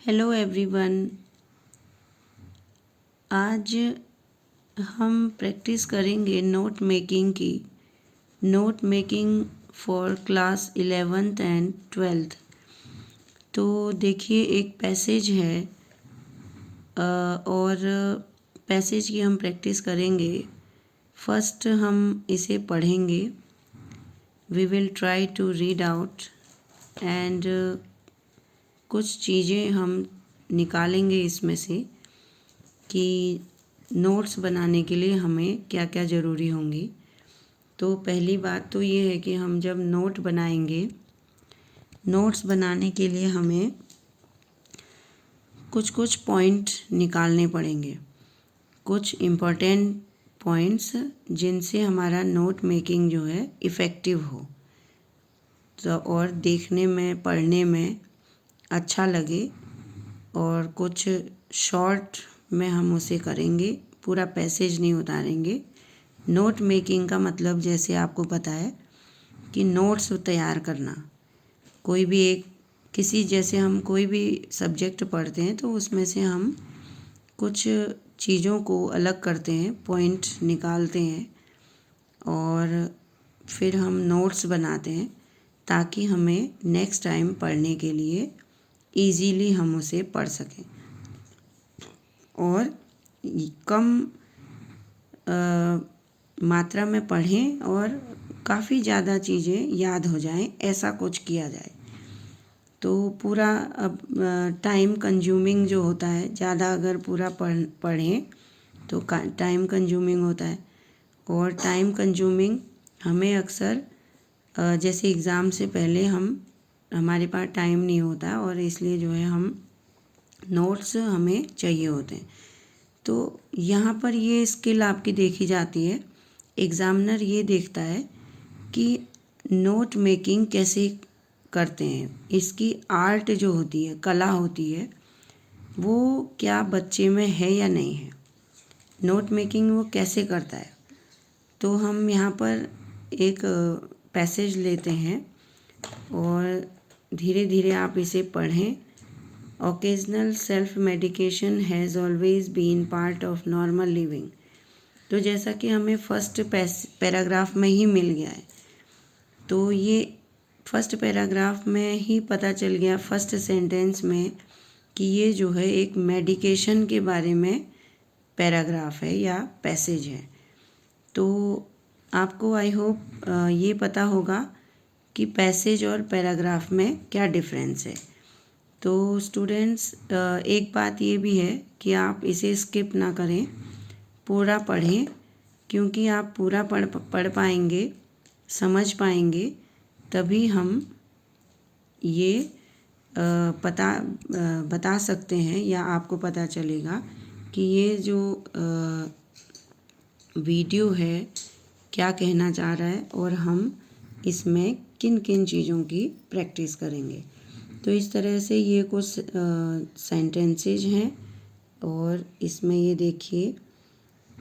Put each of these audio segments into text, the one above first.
Hello everyone. आज हम practice करेंगे नोट मेकिंग की। Note making for class 11th and 12th। तो देखिए, एक पैसेज है और पैसेज की हम प्रैक्टिस करेंगे। फर्स्ट हम इसे पढ़ेंगे। We will try to read out and कुछ चीज़ें हम निकालेंगे इसमें से कि नोट्स बनाने के लिए हमें क्या क्या ज़रूरी होंगी। तो पहली बात तो ये है कि हम जब नोट बनाएंगे, नोट्स बनाने के लिए हमें कुछ कुछ पॉइंट निकालने पड़ेंगे, कुछ इम्पोर्टेंट पॉइंट्स जिनसे हमारा नोट मेकिंग जो है इफ़ेक्टिव हो तो और देखने में, पढ़ने में अच्छा लगे। और कुछ शॉर्ट में हम उसे करेंगे, पूरा पैसेज नहीं उतारेंगे। नोट मेकिंग का मतलब जैसे आपको पता है कि नोट्स तैयार करना। कोई भी एक जैसे हम कोई भी सब्जेक्ट पढ़ते हैं तो उसमें से हम कुछ चीज़ों को अलग करते हैं, पॉइंट निकालते हैं और फिर हम नोट्स बनाते हैं ताकि हमें नेक्स्ट टाइम पढ़ने के लिए इजीली हम उसे पढ़ सकें और कम मात्रा में पढ़ें और काफ़ी ज़्यादा चीज़ें याद हो जाएं, ऐसा कुछ किया जाए। तो पूरा अब टाइम कंज्यूमिंग जो होता है, ज़्यादा अगर पूरा पढ़ें तो टाइम कंज्यूमिंग होता है। और टाइम कंज्यूमिंग हमें अक्सर जैसे एग्ज़ाम से पहले हमारे पास टाइम नहीं होता और इसलिए जो है हम नोट्स हमें चाहिए होते हैं। तो यहाँ पर ये स्किल आपकी देखी जाती है। एग्ज़ामिनर ये देखता है कि नोट मेकिंग कैसे करते हैं, इसकी आर्ट जो होती है, कला होती है, वो क्या बच्चे में है या नहीं है, नोट मेकिंग वो कैसे करता है। तो हम यहाँ पर एक पैसेज लेते हैं और धीरे धीरे आप इसे पढ़ें। Occasional self medication has always been part of normal living. तो जैसा कि हमें फर्स्ट पैराग्राफ में ही मिल गया है, तो ये फर्स्ट पैराग्राफ में ही पता चल गया, फर्स्ट सेंटेंस में, कि ये जो है एक मेडिकेशन के बारे में पैराग्राफ है या पैसेज है। तो आपको आई होप ये पता होगा कि पैसेज और पैराग्राफ में क्या डिफरेंस है। तो स्टूडेंट्स, एक बात ये भी है कि आप इसे स्किप ना करें, पूरा पढ़ें, क्योंकि आप पूरा पढ़ पाएंगे, समझ पाएंगे, तभी हम ये बता सकते हैं या आपको पता चलेगा कि ये जो वीडियो है क्या कहना चाह रहा है और हम इसमें किन किन चीज़ों की प्रैक्टिस करेंगे। तो इस तरह से ये कुछ सेंटेंसेज हैं और इसमें ये देखिए,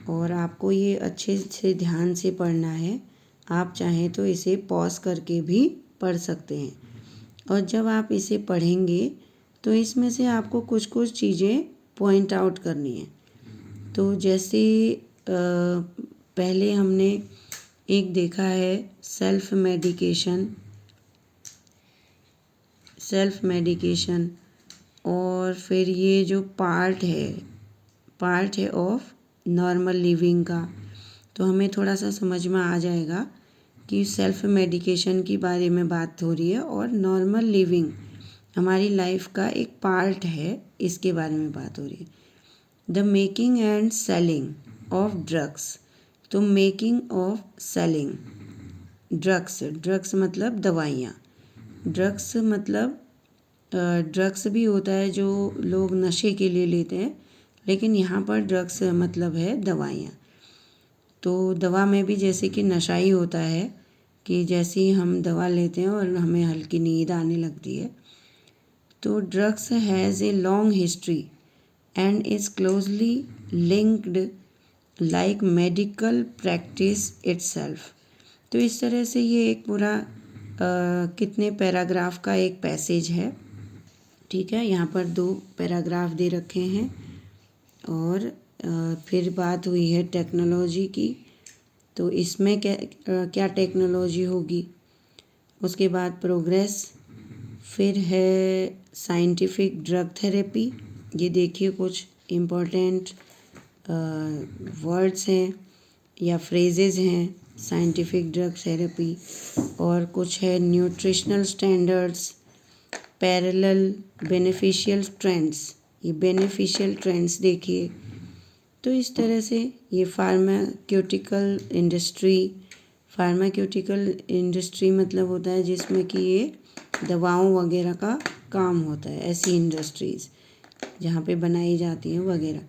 और आपको ये अच्छे से ध्यान से पढ़ना है। आप चाहें तो इसे पॉज करके भी पढ़ सकते हैं। और जब आप इसे पढ़ेंगे तो इसमें से आपको कुछ कुछ चीज़ें पॉइंट आउट करनी है। तो जैसे पहले हमने एक देखा है सेल्फ मेडिकेशन, और फिर ये जो पार्ट है ऑफ नॉर्मल लिविंग का। तो हमें थोड़ा सा समझ में आ जाएगा कि सेल्फ मेडिकेशन की बारे में बात हो रही है और नॉर्मल लिविंग हमारी लाइफ का एक पार्ट है, इसके बारे में बात हो रही है। The making and selling of drugs. तो मेकिंग ऑफ सेलिंग ड्रग्स मतलब दवाइयाँ। ड्रग्स मतलब ड्रग्स भी होता है जो लोग नशे के लिए लेते हैं, लेकिन यहाँ पर ड्रग्स मतलब है दवाइयाँ। तो दवा में भी जैसे कि नशा ही होता है कि जैसे ही हम दवा लेते हैं और हमें हल्की नींद आने लगती है। तो drugs has a long history and is closely linked like medical practice itself. तो इस तरह से ये एक पूरा कितने पैराग्राफ का एक पैसेज है ठीक है, यहाँ पर 2 पैराग्राफ दे रखे हैं। और फिर बात हुई है टेक्नोलॉजी की, तो इसमें क्या टेक्नोलॉजी होगी। उसके बाद प्रोग्रेस, फिर है साइंटिफिक ड्रग थेरेपी। ये देखिए कुछ इम्पोर्टेंट वर्ड्स हैं या फ्रेजेस हैं, साइंटिफिक ड्रग थेरेपी। और कुछ है nutritional standards, parallel, beneficial trends. ये बेनिफिशियल ट्रेंड्स देखिए। तो इस तरह से ये फार्माक्यूटिकल इंडस्ट्री मतलब होता है जिसमें कि ये दवाओं वगैरह का काम होता है, ऐसी इंडस्ट्रीज़ जहाँ पे बनाई जाती हैं वगैरह।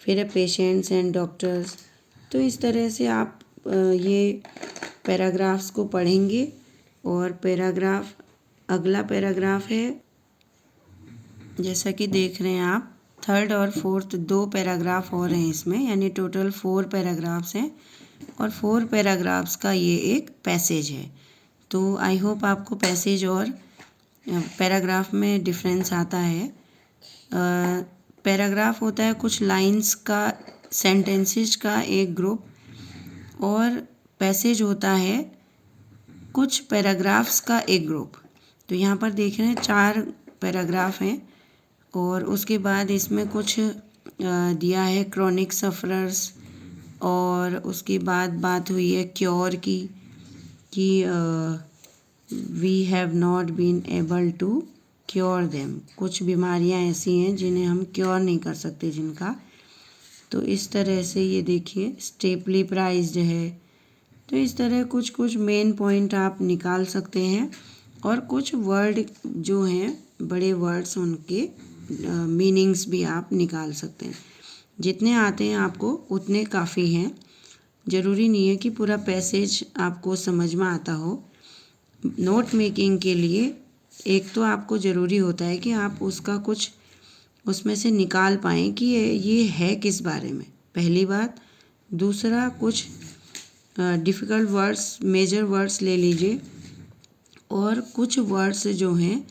फिर है पेशेंट्स एंड डॉक्टर्स। तो इस तरह से आप ये पैराग्राफ्स को पढ़ेंगे। और अगला पैराग्राफ है, जैसा कि देख रहे हैं आप, 3rd और 4th 2 पैराग्राफ और हैं इसमें, यानी टोटल 4 पैराग्राफ्स हैं। और 4 पैराग्राफ्स का ये एक पैसेज है। तो आई होप आपको पैसेज और पैराग्राफ में डिफरेंस आता है। पैराग्राफ होता है कुछ लाइंस का, सेंटेंसेस का एक ग्रुप, और पैसेज होता है कुछ पैराग्राफ्स का एक ग्रुप। तो यहाँ पर देख रहे हैं 4 पैराग्राफ हैं। और उसके बाद इसमें कुछ दिया है क्रॉनिक सफरर्स। और उसके बाद बात हुई है क्योर की, कि we have not been able to cure them. कुछ बीमारियां ऐसी हैं जिन्हें हम क्योर नहीं कर सकते जिनका। तो इस तरह से ये देखिए स्टेपली प्राइज्ड है। तो इस तरह कुछ मेन पॉइंट आप निकाल सकते हैं। और कुछ वर्ड जो हैं बड़े वर्ड्स, उनके मीनिंग्स भी आप निकाल सकते हैं। जितने आते हैं आपको उतने काफ़ी हैं। ज़रूरी नहीं है कि पूरा पैसेज आपको समझ में आता हो। नोट मेकिंग के लिए एक तो आपको ज़रूरी होता है कि आप उसका कुछ उसमें से निकाल पाएँ कि ये है किस बारे में, पहली बात। दूसरा, कुछ डिफ़िकल्ट वर्ड्स, मेजर वर्ड्स ले लीजिए। और कुछ वर्ड्स जो हैं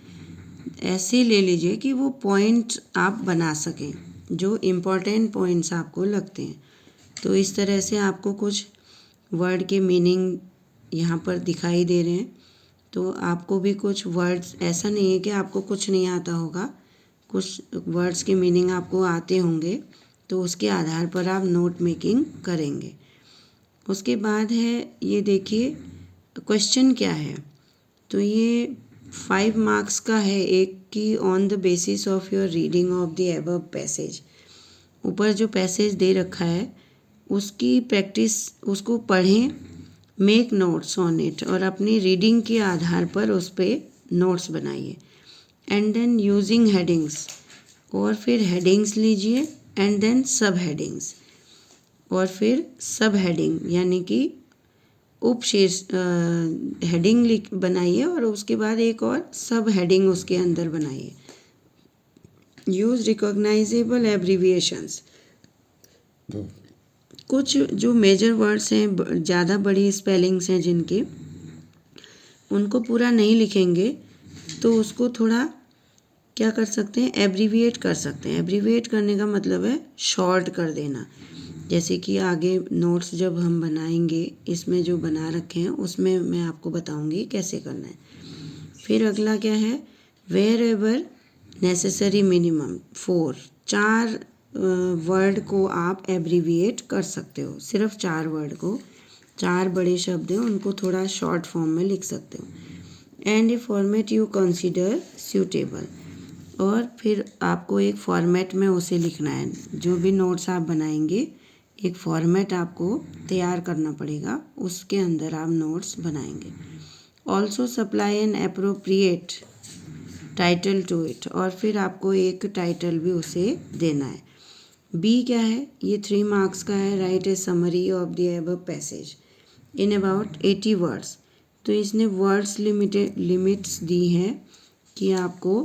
ऐसे ले लीजिए कि वो पॉइंट आप बना सकें, जो इम्पोर्टेंट पॉइंट्स आपको लगते हैं। तो इस तरह से आपको कुछ वर्ड के मीनिंग यहाँ पर दिखाई दे रहे हैं। तो आपको भी कुछ वर्ड्स, ऐसा नहीं है कि आपको कुछ नहीं आता होगा, कुछ वर्ड्स के मीनिंग आपको आते होंगे। तो उसके आधार पर आप नोट मेकिंग करेंगे। उसके बाद है, ये देखिए क्वेश्चन क्या है। तो ये 5 मार्क्स का है एक, कि on the basis of your reading of the above passage. ऊपर जो पैसेज दे रखा है उसकी प्रैक्टिस, उसको पढ़ें, मेक नोट्स ऑन इट, और अपनी रीडिंग के आधार पर उस पर नोट्स बनाइए। एंड देन यूजिंग हेडिंग्स, और फिर हेडिंग्स लीजिए। एंड देन सब हेडिंग्स, और फिर सब हेडिंग यानी कि उपशीर्ष हेडिंग बनाइए, और उसके बाद एक और सब हेडिंग उसके अंदर बनाइए। Use recognisable abbreviations. कुछ जो मेजर वर्ड्स हैं, ज़्यादा बड़ी स्पेलिंग्स हैं जिनके, उनको पूरा नहीं लिखेंगे तो उसको थोड़ा क्या कर सकते हैं, एब्रीविएट कर सकते हैं। एब्रीविएट करने का मतलब है शॉर्ट कर देना। जैसे कि आगे नोट्स जब हम बनाएंगे, इसमें जो बना रखे हैं उसमें मैं आपको बताऊंगी कैसे करना है। फिर अगला क्या है, wherever necessary minimum 4 word को आप एब्रीविएट कर सकते हो। सिर्फ 4 वर्ड को, 4 बड़े शब्द हैं उनको थोड़ा शॉर्ट फॉर्म में लिख सकते हो। And A format you consider suitable, और फिर आपको एक फॉर्मेट में उसे लिखना है। जो भी नोट्स आप बनाएंगे, एक फॉर्मेट आपको तैयार करना पड़ेगा, उसके अंदर आप नोट्स बनाएंगे। Also supply an appropriate title to it, और फिर आपको एक टाइटल भी उसे देना है। बी क्या है, ये 3 मार्क्स का है। Right A summary of the above passage in about 80 words. तो इसने वर्ड्स लिमिट्स दी हैं कि आपको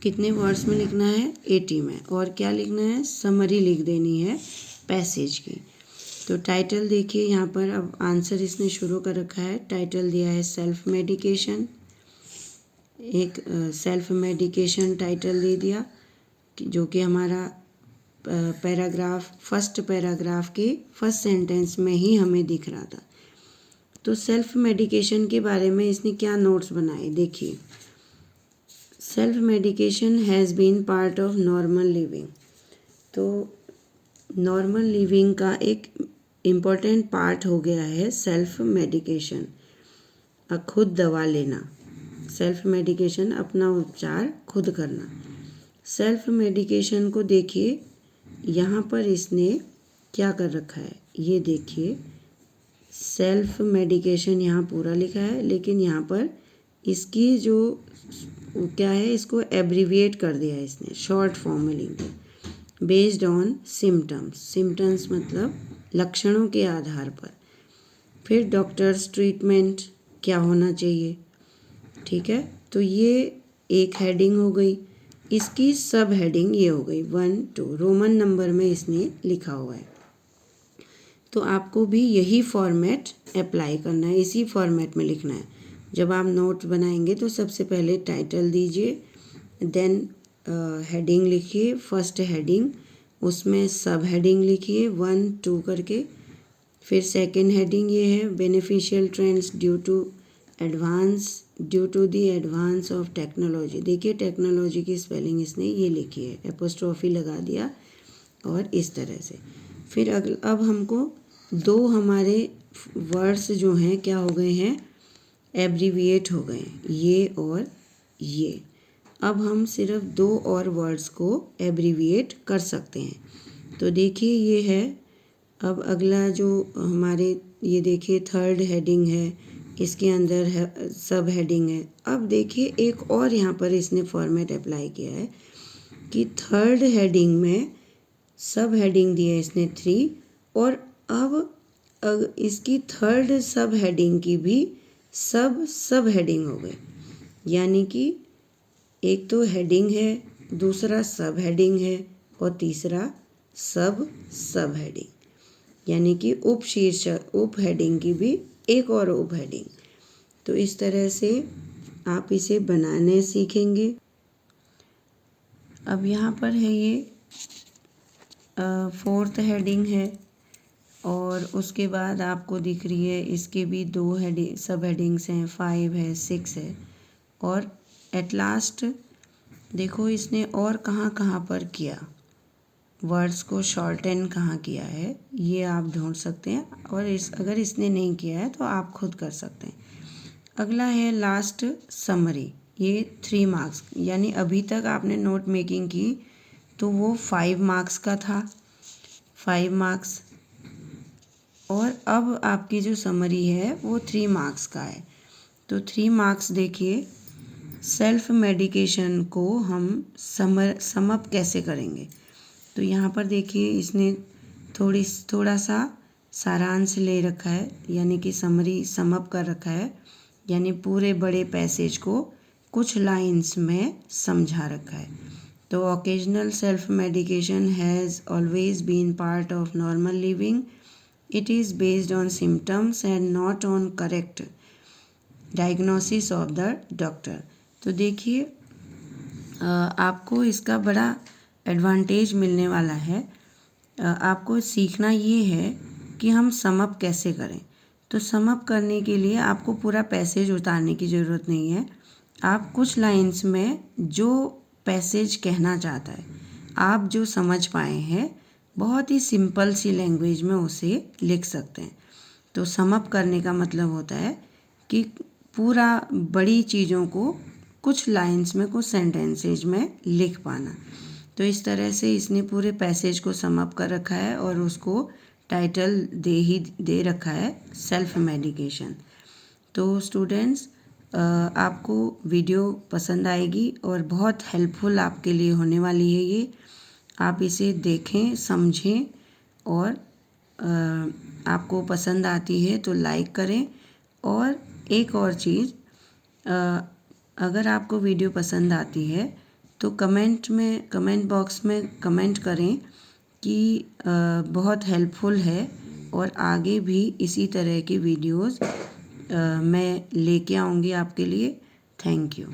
कितने वर्ड्स में लिखना है, 80 में। और क्या लिखना है, समरी लिख देनी है पैसेज की। तो टाइटल देखिए यहाँ पर, अब आंसर इसने शुरू कर रखा है। टाइटल दिया है सेल्फ मेडिकेशन। एक सेल्फ मेडिकेशन टाइटल दे दिया जो कि हमारा फर्स्ट पैराग्राफ के फर्स्ट सेंटेंस में ही हमें दिख रहा था। तो सेल्फ मेडिकेशन के बारे में इसने क्या नोट्स बनाए देखिए। Self medication has been part of normal living. तो नॉर्मल लिविंग का एक इम्पॉर्टेंट पार्ट हो गया है सेल्फ मेडिकेशन, खुद दवा लेना। सेल्फ मेडिकेशन अपना उपचार खुद करना। सेल्फ मेडिकेशन को देखिए, यहाँ पर इसने क्या कर रखा है, ये देखिए सेल्फ मेडिकेशन यहाँ पूरा लिखा है, लेकिन यहाँ पर इसकी जो क्या है, इसको एब्रीविएट कर दिया है इसने, शॉर्ट फॉर्म में लिख दिया। बेस्ड ऑन सिम्टम्स, सिम्टम्स मतलब लक्षणों के आधार पर। फिर डॉक्टर्स ट्रीटमेंट क्या होना चाहिए, ठीक है। तो ये एक हेडिंग हो गई, इसकी सब हेडिंग ये हो गई 1 2 रोमन नंबर में इसने लिखा हुआ है। तो आपको भी यही फॉर्मेट अप्लाई करना है, इसी फॉर्मेट में लिखना है। जब आप नोट बनाएंगे तो सबसे पहले टाइटल दीजिए, देन हेडिंग लिखिए, फर्स्ट हेडिंग, उसमें सब हेडिंग लिखिए 1 2 करके। फिर सेकंड हेडिंग ये है beneficial trends due to the advance of technology. देखिए टेक्नोलॉजी की स्पेलिंग इसने ये लिखी है, एपोस्ट्रोफी लगा दिया और इस तरह से। फिर अब हमको दो हमारे वर्ड्स जो हैं क्या हो गए हैं, एब्रीविएट हो गए हैं, ये और ये। अब हम सिर्फ दो और वर्ड्स को एब्रीविएट कर सकते हैं। तो देखिए ये है, अब अगला जो हमारे ये देखिए थर्ड हेडिंग है, इसके अंदर है सब हेडिंग है। अब देखिए एक और यहाँ पर इसने फॉर्मेट अप्लाई किया है कि थर्ड हेडिंग में सब हेडिंग दी है इसने 3, और अब इसकी थर्ड सब हेडिंग की भी सब हेडिंग हो गई। यानी कि एक तो हेडिंग है, दूसरा सब हेडिंग है और तीसरा सब हेडिंग, यानी कि उप हेडिंग की भी एक और उप हेडिंग। तो इस तरह से आप इसे बनाने सीखेंगे। अब यहाँ पर है ये फोर्थ हेडिंग है, और उसके बाद आपको दिख रही है इसके भी दो हेडिंग सब हेडिंग्स हैं, 5 है 6 है। और एट लास्ट देखो इसने और कहाँ कहाँ पर किया, वर्ड्स को शॉर्टन कहाँ किया है ये आप ढूंढ सकते हैं, और अगर इसने नहीं किया है तो आप खुद कर सकते हैं। अगला है लास्ट समरी, ये 3 मार्क्स, यानी अभी तक आपने नोट मेकिंग की तो वो 5 मार्क्स का था, 5 मार्क्स, और अब आपकी जो समरी है वो 3 मार्क्स का है। तो 3 मार्क्स देखिए, सेल्फ मेडिकेशन को हम समअप कैसे करेंगे। तो यहाँ पर देखिए इसने थोड़ा सा सारांश ले रखा है, यानी कि समरी समअप कर रखा है, यानी पूरे बड़े पैसेज को कुछ लाइंस में समझा रखा है। तो occasional self medication has always been part of normal living. It is based on symptoms and not on correct diagnosis of the doctor. तो देखिए आपको इसका बड़ा एडवांटेज मिलने वाला है। आपको सीखना ये है कि हम समअप कैसे करें। तो समअप करने के लिए आपको पूरा पैसेज उतारने की ज़रूरत नहीं है। आप कुछ लाइंस में जो पैसेज कहना चाहता है, आप जो समझ पाए हैं, बहुत ही सिंपल सी लैंग्वेज में उसे लिख सकते हैं। तो समअप करने का मतलब होता है कि पूरा बड़ी चीज़ों को कुछ लाइंस में, कुछ सेंटेंसेज में लिख पाना। तो इस तरह से इसने पूरे पैसेज को समअप कर रखा है और उसको टाइटल दे रखा है सेल्फ मेडिकेशन। तो स्टूडेंट्स आपको वीडियो पसंद आएगी और बहुत हेल्पफुल आपके लिए होने वाली है ये। आप इसे देखें, समझें, और आपको पसंद आती है तो लाइक करें। और एक और चीज़, अगर आपको वीडियो पसंद आती है तो कमेंट बॉक्स में कमेंट करें कि बहुत हेल्पफुल है, और आगे भी इसी तरह की वीडियोस मैं लेके आऊँगी आपके लिए। Thank you.